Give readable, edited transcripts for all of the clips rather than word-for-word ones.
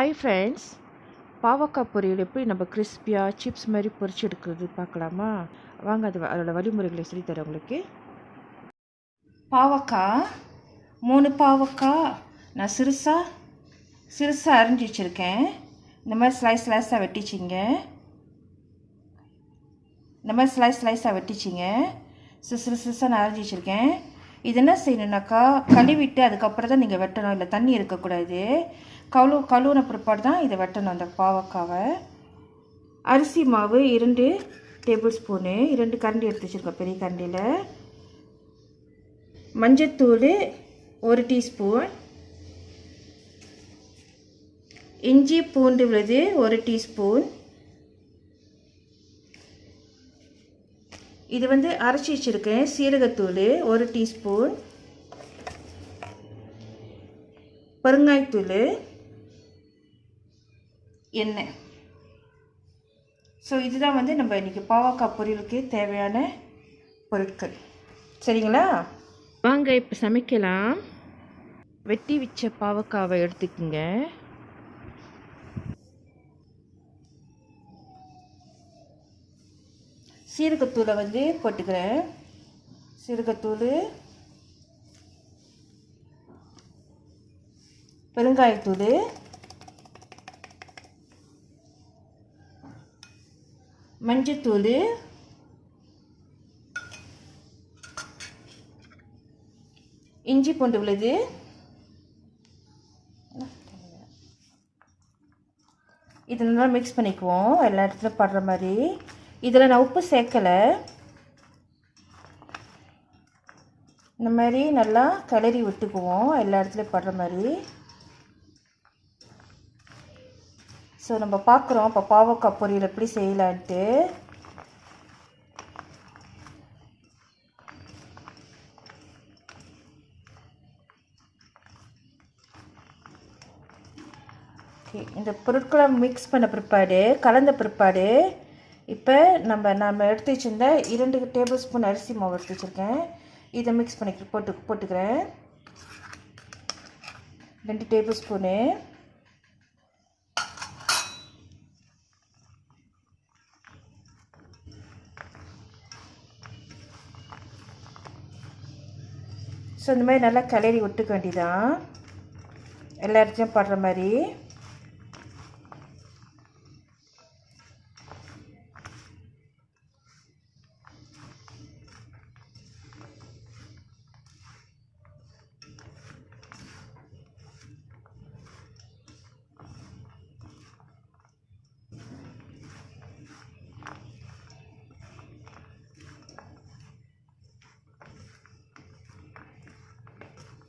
Hi friends, பாவக்காய் பொரியல் எப்படி நம்ம கிறிஸ்பியாக சிப்ஸ் மாதிரி பொரிச்சு எடுக்கிறது பார்க்கலாமா? வாங்க அதோட வழிமுறைகளை சொல்லித்தரேன் உங்களுக்கு. பாவக்காய் 3 பாவக்காய் நான் சிறுசாக அரிஞ்சு வச்சுருக்கேன். இந்த மாதிரி ஸ்லைஸாக வெட்டிச்சிங்க. சிறுசாக நான் அரிஞ்சு வச்சுருக்கேன். இது என்ன செய்யணுன்னாக்கா, கழுவிட்டு அதுக்கப்புறம் தான் நீங்கள் வெட்டணும். இல்லை தண்ணி இருக்கக்கூடாது. கழுவுன பிற்பாடு தான் இதை வெட்டணும். அந்த பாவக்காவை அரிசி மாவு 2 டேபிள் ஸ்பூனு, 2 கரண்டி எடுத்து வச்சுருக்கோம் பெரிய கரண்டியில். மஞ்சத்தூள் 1 டீஸ்பூன், இஞ்சி பூண்டு விழுது 1 டீஸ்பூன். இது அரைச்சி வச்சுருக்கேன். சீரகத்தூள் 1 டீஸ்பூன், பெருங்காயத்தூள், எண்ணெய். ஸோ இதுதான் நம்ம இன்றைக்கி பாவக்காய் பொரியலுக்கு தேவையான பொருட்கள். சரிங்களா? வாங்க இப்போ சமைக்கலாம். வெட்டி வச்ச பாவக்காவை எடுத்துக்கோங்க. சீரகத்தூளை போட்டுக்கிறேன். சீரகத்தூள், பெருங்காயத்தூள், மஞ்சத்தூள், இஞ்சி பூண்டு விழுது, இது நல்லா மிக்ஸ் பண்ணிக்குவோம் எல்லா இடத்துலையும் படுற மாதிரி. இதில் நான் உப்பு சேர்க்கலை. இந்த மாதிரி நல்லா கிளறி விட்டுக்குவோம் எல்லா இடத்துலையும் படுற மாதிரி. ஸோ நம்ம பார்க்குறோம் இப்போ பாவக்காய் பொரியல் எப்படி செய்யலான்ட்டு. ஓகே, இந்த பொருட்களை மிக்ஸ் பண்ண பிற்பாடு, கலந்த பிற்பாடு, இப்போ நம்ம எடுத்து வச்சுருந்த 2 டேபிள் ஸ்பூன் அரிசி மாவு எடுத்து வச்சுருக்கேன். இதை மிக்ஸ் போட்டுக்கிறேன். 2 டேபிள் ஸ்பூனு. ஸோ இந்த மாதிரி நல்லா கிளறி விட்டுக்க வேண்டியதான் எல்லா இடத்துலையும் படுற மாதிரி.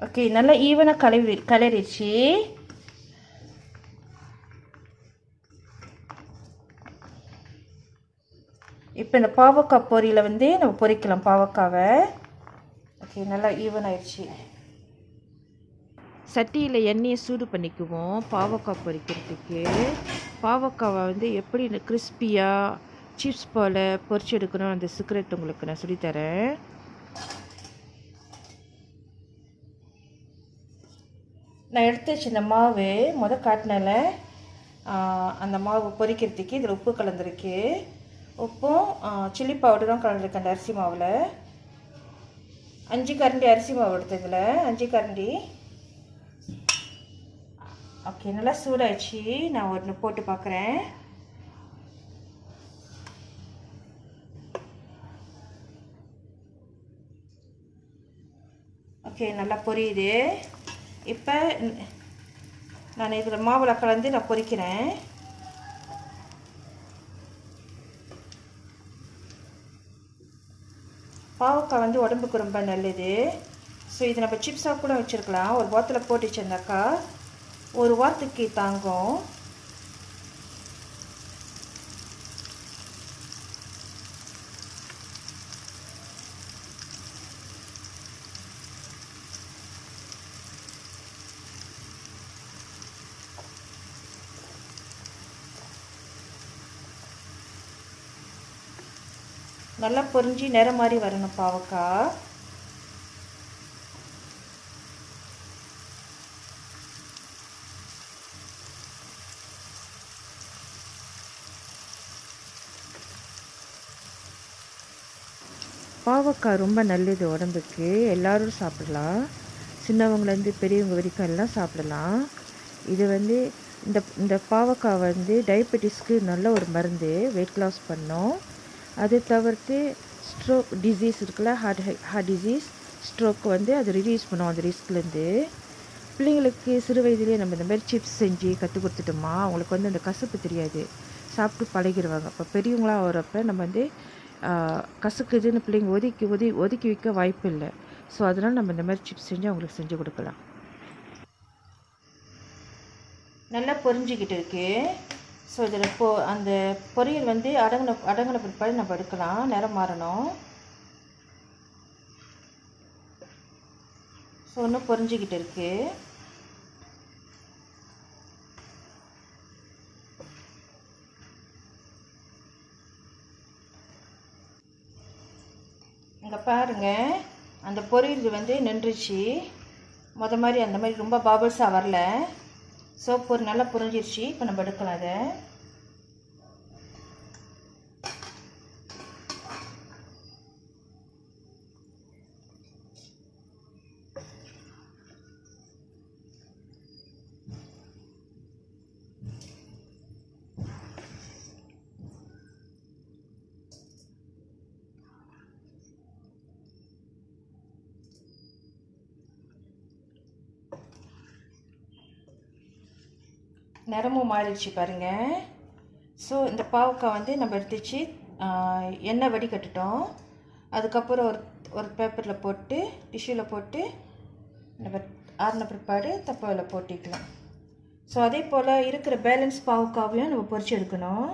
ஓகே, நல்லா ஈவனாக கிளறிடுச்சு. இப்போ இந்த பாவக்காய் பொரியலை நம்ம பொரிக்கலாம் பாவக்காவை. ஓகே, நல்லா ஈவன் ஆயிடுச்சு. சட்டியில் எண்ணெயை சூடு பண்ணிக்குவோம் பாவக்காய் பொரிக்கிறதுக்கு. பாவக்காவை எப்படி கிறிஸ்பியாக சிப்ஸ் போல் பொரிச்சு எடுக்கணும், அந்த சீக்ரெட் உங்களுக்கு நான் சொல்லித்தரேன். நான் எடுத்து வச்சு இந்த மாவு காட்டினால அந்த மாவு பொரிக்கிறதுக்கு இதில் உப்பு கலந்துருக்கு. உப்பும் சில்லி பவுடரும் கலந்துருக்கு அந்த அரிசி மாவில். 5 கரண்டி அரிசி மாவு எடுத்ததில் 5 கரண்டி. ஓகே, நல்லா சூடாகிடுச்சு. நான் ஒன்று போட்டு பார்க்குறேன். ஓகே, நல்லா பொரியுது. இப்போ நான் இதில் மாவில் கலந்து நான் பொரிக்கிறேன். பாவக்காய் உடம்புக்கு ரொம்ப நல்லது. ஸோ இது நம்ம சிப்ஸாக கூட வச்சுருக்கலாம். ஒரு பாத்தில் போட்டு வச்சுருந்தாக்கா 1 வாரத்துக்கு தாங்கும். நல்லா பொரிஞ்சு நிறம் மாதிரி வரணும் பாவக்காய். பாவக்காய் ரொம்ப நல்லது உடம்புக்கு, எல்லோரும் சாப்பிடலாம். சின்னவங்கலேருந்து பெரியவங்க வரைக்கும் எல்லாம் சாப்பிடலாம். இது வந்து இந்த பாவக்காய் வந்து டயபெட்டிஸ்க்கு நல்ல ஒரு மருந்து, வெயிட் லாஸ் பண்ணும். அது தவிர்த்து ஸ்ட்ரோக் டிசீஸ் இருக்குல்ல, ஹார்ட் டிசீஸ், ஸ்ட்ரோக் வந்து அது ரிலீஸ் பண்ணும் அந்த ரிஸ்க்லேருந்து. பிள்ளைங்களுக்கு சிறு வயதிலே நம்ம இந்த மாதிரி சிப்ஸ் செஞ்சு கற்றுக் கொடுத்துட்டோமா, அவங்களுக்கு வந்து அந்த கசப்பு தெரியாது, சாப்பிட்டு பழகிடுவாங்க. அப்போ பெரியவங்களாக வரப்போ நம்ம வந்து கசக்குதுன்னு பிள்ளைங்க ஒதுக்கி வைக்க வாய்ப்பு இல்லை. ஸோ அதனால் நம்ம இந்த மாதிரி சிப்ஸ் செஞ்சு அவங்களுக்கு செஞ்சு கொடுக்கலாம். நல்லா பொரிஞ்சிக்கிட்டு இருக்கு. ஸோ இதில் அந்த பொரியல் வந்து அடங்கின பிற்பாடு நம்ம எடுக்கலாம், நிறம் மாறணும். ஸோ இன்னும் பொரிஞ்சிக்கிட்டு இருக்கு. இங்கே பாருங்கள், அந்த பொரியல் வந்து நின்றுச்சு. மாதிரி அந்த மாதிரி ரொம்ப பாபிள்ஸாக வரல. ஸோ நல்லா பொரிஞ்சிருச்சு. இப்போ நம்ம எடுக்கலாம் அதை. நிறமும் மாறிடுச்சு பாருங்கள். ஸோ இந்த பாவக்காய் வந்து நம்ம எடுத்துச்சு எண்ணெய் வடிகட்டுட்டோம். அதுக்கப்புறம் ஒரு பேப்பரில் போட்டு, டிஷ்யூவில் போட்டு நம்ம ஆறின பிற்பாடு தப்பாவில் போட்டிக்கலாம். ஸோ அதே போல் இருக்கிற பேலன்ஸ் பாவக்காவையும் நம்ம பொரிச்சு எடுக்கணும்.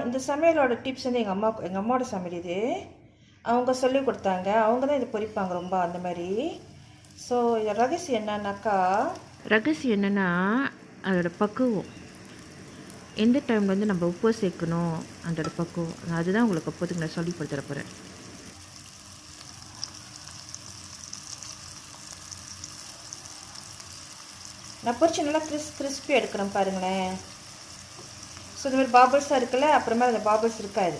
இந்த சமையலோட டிப்ஸ் வந்து எங்கள் அம்மாவோட சமையல் இது. அவங்க சொல்லி கொடுத்தாங்க. அவங்க தான் இதை பொரிப்பாங்க ரொம்ப அந்த மாதிரி. ஸோ இது ரகசியம் என்னென்னா அதோட பக்குவம், எந்த டைமில் வந்து நம்ம உப்பு சேர்க்கணும், அதோட பக்குவம். அதுதான் உங்களுக்கு அப்போதுக்கு நான் சொல்லி கொடுத்துட போகிறேன். நான் பொரிச்சு நல்லா கிறிஸ்பி எடுக்கிறேன் பாருங்களேன். ஸோ இந்த மாதிரி பாபிள்ஸாக இருக்குல்ல, அப்புறமா அந்த பாபிள்ஸ் இருக்காது.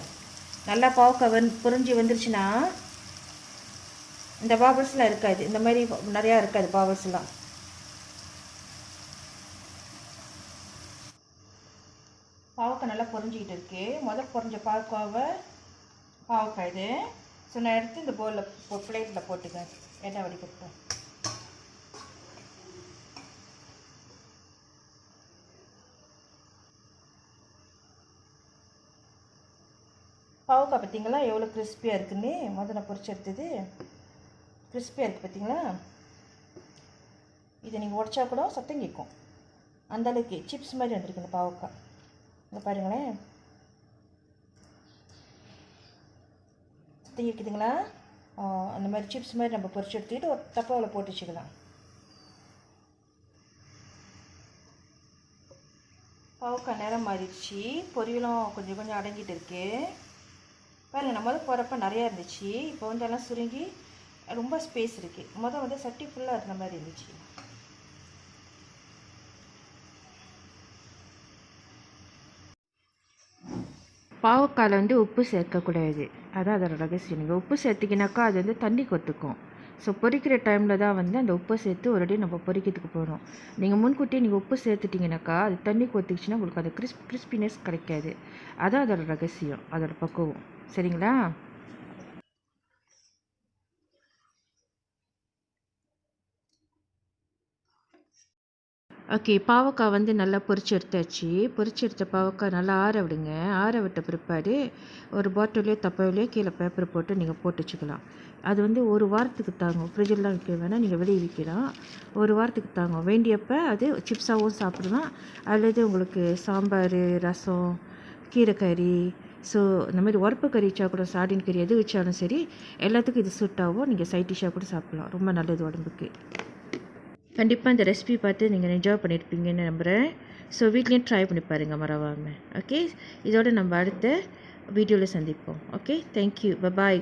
நல்லா பாவக்காய் பொரிஞ்சு வந்துருச்சுன்னா இந்த பாபிள்ஸ்லாம் இருக்காது. இந்த மாதிரி நிறையா இருக்காது பாபிள்ஸ்லாம். பாவக்காய் நல்லா பொரிஞ்சிக்கிட்டு இருக்கு. பொரிஞ்ச பாவக்காய் இது. ஸோ நான் எடுத்து இந்த பிளேட்டில் போட்டுக்கேன், எண்ணெய் வடிகட்டேன். பாவக்காய் பார்த்தீங்களா எவ்வளோ கிறிஸ்பியாக இருக்குன்னு. நான் பொரிச்சு எடுத்தது கிறிஸ்பியாக இருக்குது பார்த்தீங்களா. இதை நீங்கள் உடச்சா கூட சத்தம் கேட்கும், அந்தளவுக்கு சிப்ஸ் மாதிரி வந்துருக்கு இந்த பாவக்காய். இங்கே பாருங்களேன், சத்தம் கேட்குதுங்களா. அந்த மாதிரி சிப்ஸ் மாதிரி நம்ம பொரிச்சு எடுத்துக்கிட்டு ஒரு தப்பாவில் போட்டு வச்சுக்கலாம். பாவக்காய் நேரம் மாறிடுச்சு. பொரியலும் கொஞ்சம் அடங்கிட்டு இருக்கு பாருங்கள். நம்ம போகிறப்ப நிறையா இருந்துச்சு. இப்போ வந்து எல்லாம் சுருங்கி ரொம்ப ஸ்பேஸ் இருக்குது. வந்து சட்டி ஃபுல்லாக இருந்த மாதிரி இருந்துச்சு. பாவக்காயில் வந்து உப்பு சேர்க்கக்கூடாது, அதான் அதோட ரகசியம். நீங்கள் உப்பு சேர்த்திக்கினாக்கா அது வந்து தண்ணி கொத்துக்கும். ஸோ பொரிக்கிற டைமில் தான் வந்து அந்த உப்பை சேர்த்து ஒருடி நம்ம பொரிக்கிறதுக்கு போகணும். நீங்கள் முன்கூட்டியே நீங்கள் உப்பு சேர்த்துட்டிங்கனாக்கா அது தண்ணி கொத்துக்குச்சுன்னா உங்களுக்கு அது கிறிஸ்பினஸ் கிடைக்காது. அதான் அதோட ரகசியம், அதோட பக்குவம். சரிங்களா. ஓகே, பாவக்காய் வந்து நல்லா பொரிச்சு எடுத்தாச்சு. பொரிச்சு எடுத்த பாவக்காய் நல்லா ஆற விடுங்க. ஆற விட்ட பிற்பாடு ஒரு பாட்டிலையோ தப்பாவிலையோ கீழே பேப்பர் போட்டு நீங்கள் போட்டு வச்சுக்கலாம். அது வந்து ஒரு வாரத்துக்கு தாங்கும். ஃப்ரிட்ஜிலாம் வைக்க வேணால், நீங்கள் வெளியே விற்கலாம். ஒரு வாரத்துக்கு தாங்கும். வேண்டியப்போ அது சிப்ஸாகவும் சாப்பிடலாம், அல்லது உங்களுக்கு சாம்பார், ரசம், கீரைக்கறி, ஸோ இந்த மாதிரி உரப்பு கறி வச்சா கூட, சாடின் கறி எது வச்சாலும் சரி, எல்லாத்துக்கும் இது சூட் ஆகும். நீங்கள் சைட் டிஷ்ஷாக கூட சாப்பிட்லாம். ரொம்ப நல்லது உடம்புக்கு. கண்டிப்பாக இந்த ரெசிபி பார்த்து நீங்கள் என்ஜாய் பண்ணியிருப்பீங்கன்னு நம்புகிறேன். ஸோ வீட்லேயும் ட்ரை பண்ணி பாருங்கள் மறவாமல். ஓகே, இதோடு நம்ம அடுத்த வீடியோவில் சந்திப்போம். ஓகே, தேங்க்யூ, பாய்.